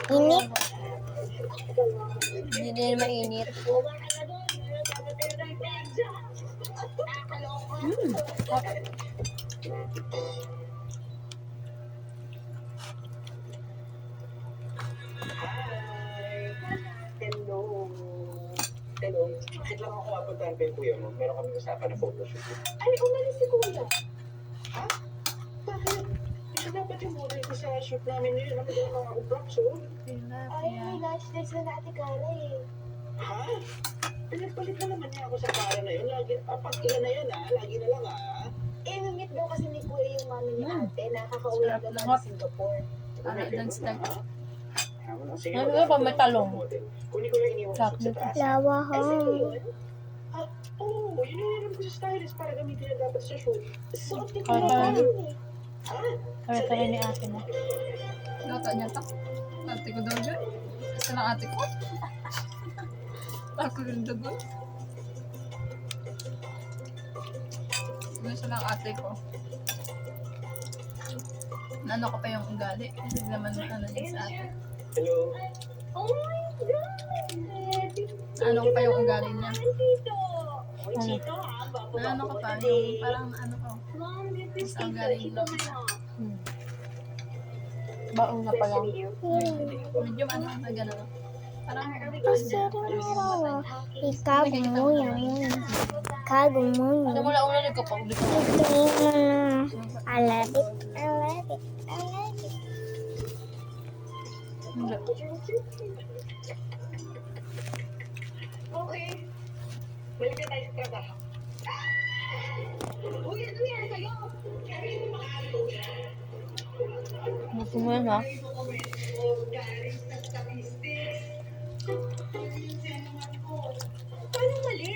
Init. Hindi din mainit. Hello. Hello. Bakit lang ako mapuntahan pa yung kuya mo? Meron kami usapan na photoshoot. Ay, umalis si kuya. Ha? Bakit? Isa dapat yung model ko sa shoot namin ngayon. Ano ba mga ako props, oh? Ay, may lunch days na Ate Carla eh. Ha? Pinagpalit na naman niya ako sa para na yun. Lagi, pag ilan na yun, ha? Lagi na lang, ha? Meet daw kasi ni Kuya yung mami ni Ate. Nakakauwi daw sa Singapore. Ano, dance lang. Sige, Ano ba may talong? Kunin ko lang iniwan ko sa taas. Lawa Ay, sige ho. yun? Oo, yun yung hiniram ko sa stylist para gamitin na dapat sa shoot. Suot niya ko Kaya na pala. eh. Ha? Kaya pala ni ate na. Nata niya to. Ate ko daw dyan. Isa ng ate ko. Ako rin doon. Isa ng ate ko. Ano ko pa yung ugali. Kasi naman ano din sa ate. Hello? Oh my God! Ano ko pa yung ugali niya. Tito! Ano? Tito, ha? Bago Ano ko pa yung parang ano ko. Mom, this is Mas ang Tito. galing Tito, lang. my mom. Baong na pa lang. Hmm. Medyo ano na gano'n. Parang Sarang ikagumuyan. Ikagumuyan. Ano mo lang ulit ko pa. Ulit ko. Tingin mo na. I love it. I love it. I love it. Okay. Balik na tayo sa trabaho. Uy, ano yan sa'yo? Kaya mo makato siya. Gusto mo yan ha? Galing sa statistics. Paano mali?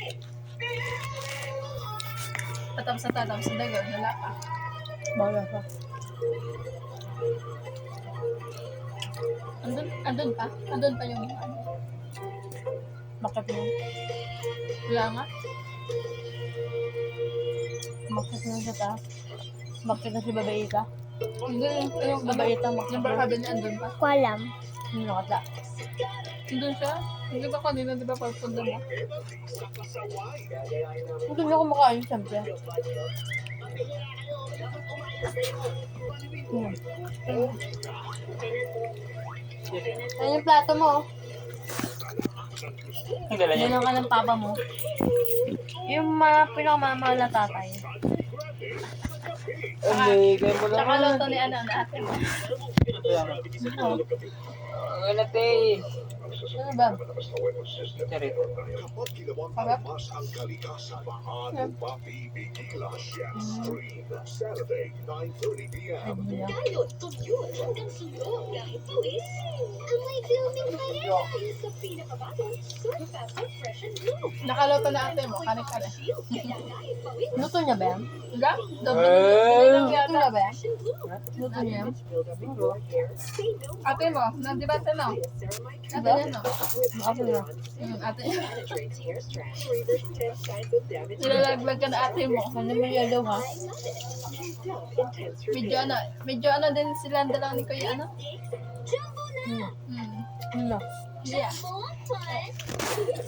Tatapos na tatapos na dagon. Wala pa. Bala pa. Andun pa? Andun pa yung ano? Bakit mo? Wala nga? Bakit mo siya ta? Bakit na si babaita? Hindi yung babaita. Yung barkabi niya andun pa? Ko alam. Hindi nakata. Andun siya? Hindi ba kanina di ba pagpunta mo? Hindi niya kumakain siyempre. Ano yung plato mo? Bilang ka ng papa mo. Yung mga pinakamamahal na tatay. Hindi, kaya mo lang. Tsaka luto ni ano, ate mo. Ang te. Ano ba? Charit. Kapag ginawang Harap? armas ang kalikasan, paano mapipigila siya? Stream Saturday, 9:30 p.m. Tayo, tubyod hanggang sulok kahit pawis. Amoy blooming pa rin dahil sa pinakabagong Super Fast Fresh and Blue. Nakaluto na ate mo, kare-kare. Shield, kaya kahit pawis. Luto niya ba yan? Wala? Double Eh. yata ba yan? Fresh and Blue. Luto niya yan? Stay no Ate mo, nandibate no? Ate niya no? Ate niya. Ate niya. penetrates hair strands to reverse 10 signs of damage. Nilalaglag ka na ate mo. Ano mo yellow ha? Medyo ano din sila dalawa ni Kuya ano? Jumbo na! Ano? Yeah. Jumbo fun!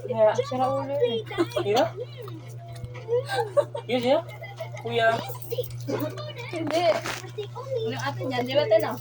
Yeah. Sira ulo yun eh. Kuya? Yes, yeah? Kuya? Hindi. Yung ate niya, di ba no?